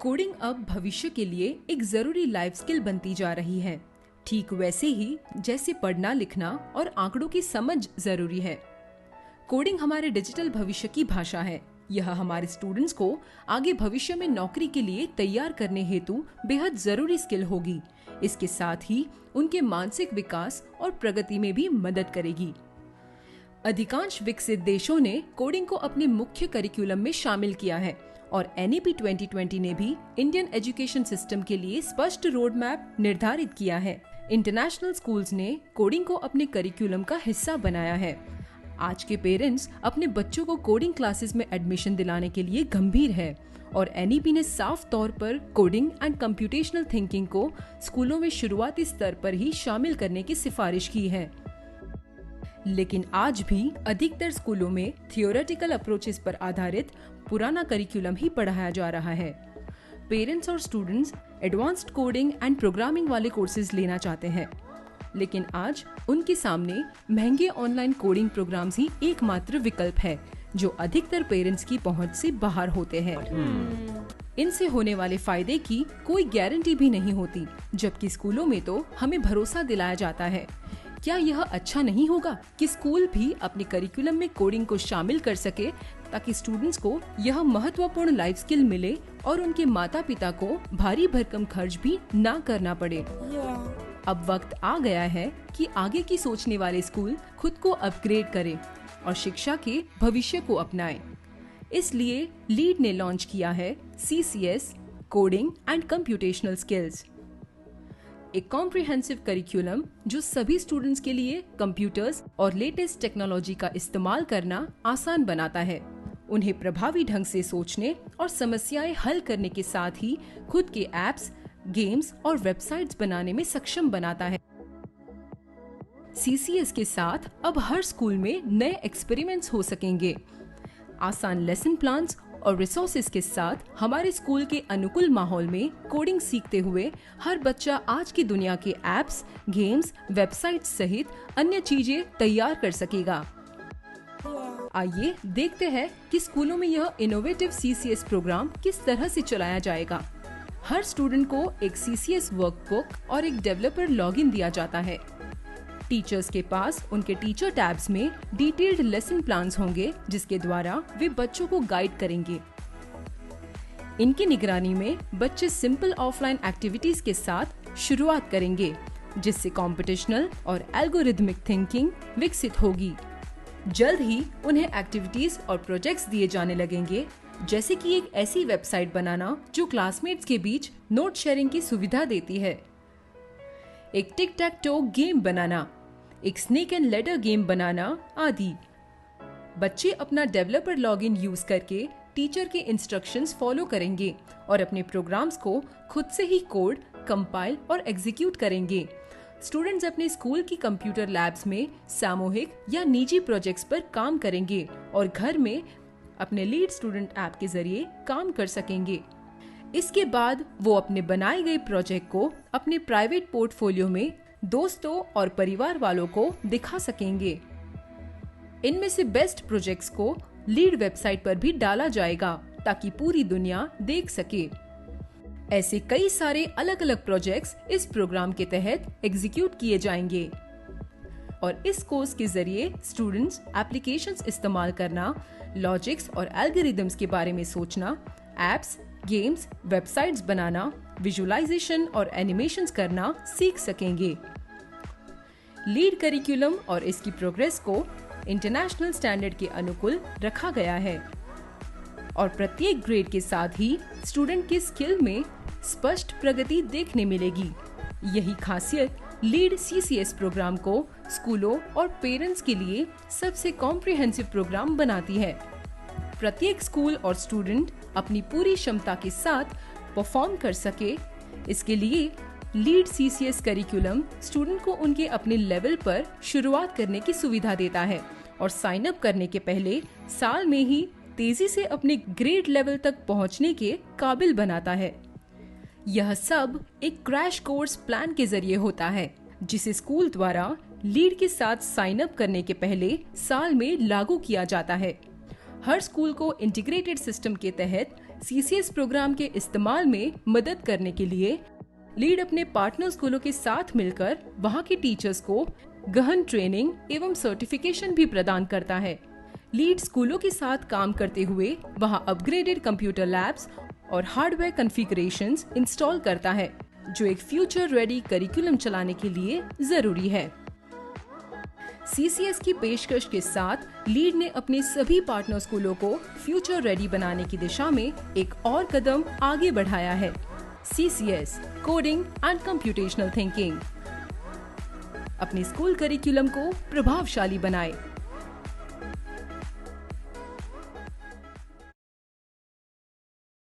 Coding अब भविष्य के लिए एक जरूरी लाइफ स्किल बनती जा रही है, ठीक वैसे ही जैसे पढ़ना लिखना और आंकड़ों की समझ जरूरी है। कोडिंग हमारे डिजिटल भविष्य की भाषा है। यह हमारे स्टूडेंट्स को आगे भविष्य में नौकरी के लिए तैयार करने हेतु बेहद जरूरी स्किल होगी। इसके साथ ही उनके मानसिक विकास और प्रगति में भी मदद करेगी। अधिकांश विकसित देशों ने कोडिंग को अपने मुख्य करिकुलम में शामिल किया है और NEP 2020 ने भी इंडियन एजुकेशन सिस्टम के लिए स्पष्ट रोड मैप निर्धारित किया है। इंटरनेशनल स्कूल्स ने कोडिंग को अपने करिकुलम का हिस्सा बनाया है। आज के पेरेंट्स अपने बच्चों को कोडिंग क्लासेस में एडमिशन दिलाने के लिए गंभीर है और NEP ने साफ तौर पर कोडिंग एंड कंप्यूटेशनल थिंकिंग को स्कूलों में शुरुआती स्तर पर ही शामिल करने की सिफारिश की है। लेकिन आज भी अधिकतर स्कूलों में थियोरेटिकल अप्रोचेस पर आधारित पुराना करिकुलम ही पढ़ाया जा रहा है। पेरेंट्स और students advanced coding and programming वाले कोर्सेज लेना चाहते हैं, लेकिन आज उनके सामने महंगे ऑनलाइन कोडिंग प्रोग्राम्स ही एकमात्र विकल्प है जो अधिकतर पेरेंट्स की पहुंच से बाहर होते हैं। इनसे होने वाले फायदे की कोई गारंटी भी नहीं होती, जबकि स्कूलों में तो हमें भरोसा दिलाया जाता है। क्या यह अच्छा नहीं होगा कि स्कूल भी अपने करिकुलम में कोडिंग को शामिल कर सके ताकि स्टूडेंट्स को यह महत्वपूर्ण लाइफ स्किल मिले और उनके माता पिता को भारी भरकम खर्च भी ना करना पड़े। अब वक्त आ गया है कि आगे की सोचने वाले स्कूल खुद को अपग्रेड करें और शिक्षा के भविष्य को अपनाएं। इसलिए लीड ने लॉन्च किया है CCS coding and computational skills, एक कॉम्प्रिहेंसिव करिकुलम जो सभी स्टूडेंट्स के लिए कंप्यूटर्स और लेटेस्ट टेक्नोलॉजी का इस्तेमाल करना आसान बनाता है, उन्हें प्रभावी ढंग से सोचने और समस्याएं हल करने के साथ ही खुद के एप्स, गेम्स और वेबसाइट्स बनाने में सक्षम बनाता है। CCS के साथ अब हर स्कूल में नए एक्सपेरिमेंट्स हो सकेंगे। आसान लेसन प्लान्स और रिसोर्सेज के साथ हमारे स्कूल के अनुकूल माहौल में कोडिंग सीखते हुए हर बच्चा आज की दुनिया के एप्स, गेम्स, वेबसाइट्स सहित अन्य चीजें तैयार कर सकेगा। आइए देखते हैं कि स्कूलों में यह इनोवेटिव CCS प्रोग्राम किस तरह से चलाया जाएगा। हर स्टूडेंट को एक CCS वर्कबुक और एक डेवलपर लॉगिन दिया जाता है। टीचर्स के पास उनके टीचर टैब्स में डिटेल्ड लेसन प्लान्स होंगे जिसके द्वारा वे बच्चों को गाइड करेंगे। इनकी निगरानी में बच्चे सिंपल ऑफलाइन एक्टिविटीज के साथ शुरुआत करेंगे, जिससे कॉम्पिटिशनल और एल्गोरिथमिक थिंकिंग विकसित होगी। जल्द ही उन्हें एक्टिविटीज और प्रोजेक्ट्स दिए जाने लगेंगे, जैसे कि एक ऐसी वेबसाइट बनाना जो क्लासमेट्स के बीच नोट शेयरिंग की सुविधा देती है, एक टिक टैक टो गेम बनाना, एक स्नेक एंड लेडर गेम बनाना आदि। बच्चे अपना डेवलपर लॉगिन यूज करके टीचर के इंस्ट्रक्शंस फॉलो करेंगे और अपने प्रोग्राम्स को खुद से ही कोड, कंपाइल और एग्जीक्यूट करेंगे। स्टूडेंट्स अपने स्कूल की कंप्यूटर लैब्स में सामूहिक या निजी प्रोजेक्ट्स पर काम करेंगे और घर में अपने लीड स्टूडेंट ऐप के जरिए काम कर सकेंगे। इसके बाद वो अपने बनाए गए प्रोजेक्ट को अपने प्राइवेट पोर्टफोलियो में दोस्तों और परिवार वालों को दिखा सकेंगे। इनमें से बेस्ट प्रोजेक्ट्स को लीड वेबसाइट पर भी डाला जाएगा ताकि पूरी दुनिया देख सके। ऐसे कई सारे अलग अलग प्रोजेक्ट्स इस प्रोग्राम के तहत एग्जीक्यूट किए जाएंगे और इस कोर्स के जरिए स्टूडेंट्स एप्लीकेशंस इस्तेमाल करना, लॉजिक्स और एल्गोरिदम्स के बारे में सोचना, एप्स, गेम्स, वेबसाइट्स बनाना, विजुअलाइजेशन और एनिमेशंस करना सीख सकेंगे। लीड करिकुलम और इसकी प्रोग्रेस को इंटरनेशनल स्टैंडर्ड के अनुकूल रखा गया है और प्रत्येक ग्रेड के साथ ही स्टूडेंट की स्किल में स्पष्ट प्रगति देखने मिलेगी। यही खासियत लीड CCS प्रोग्राम को स्कूलों और पेरेंट्स के लिए सबसे कॉम्प्रिहेंसिव प्रोग्राम बनाती है। प्रत्येक स्कूल और स्टूडेंट अपनी पूरी क्षमता के साथ परफॉर्म कर सके, इसके लिए लीड CCS करिकुलम स्टूडेंट को उनके अपने लेवल पर शुरुआत करने की सुविधा देता है और साइन अप करने के पहले साल में ही तेजी से अपने ग्रेड लेवल तक पहुंचने के काबिल बनाता है। यह सब एक क्रैश कोर्स प्लान के जरिए होता है, जिसे स्कूल द्वारा लीड के साथ साइन अप करने के पहले साल में लागू किया जाता है। हर स्कूल को इंटीग्रेटेड सिस्टम के तहत CCS प्रोग्राम के इस्तेमाल में मदद करने के लिए लीड अपने पार्टनर स्कूलों के साथ मिलकर वहां के टीचर्स को गहन ट्रेनिंग एवं सर्टिफिकेशन भी प्रदान करता है। लीड स्कूलों के साथ काम करते हुए वहां अपग्रेडेड कंप्यूटर लैब्स और हार्डवेयर कॉन्फ़िगरेशंस इंस्टॉल करता है, जो एक फ्यूचर रेडी करिकुलम चलाने के लिए जरूरी है। CCS की पेशकश के साथ लीड ने अपने सभी पार्टनर स्कूलों को फ्यूचर रेडी बनाने की दिशा में एक और कदम आगे बढ़ाया है। CCS coding and computational thinking. अपने स्कूल करिकुलम को प्रभावशाली बनाएं।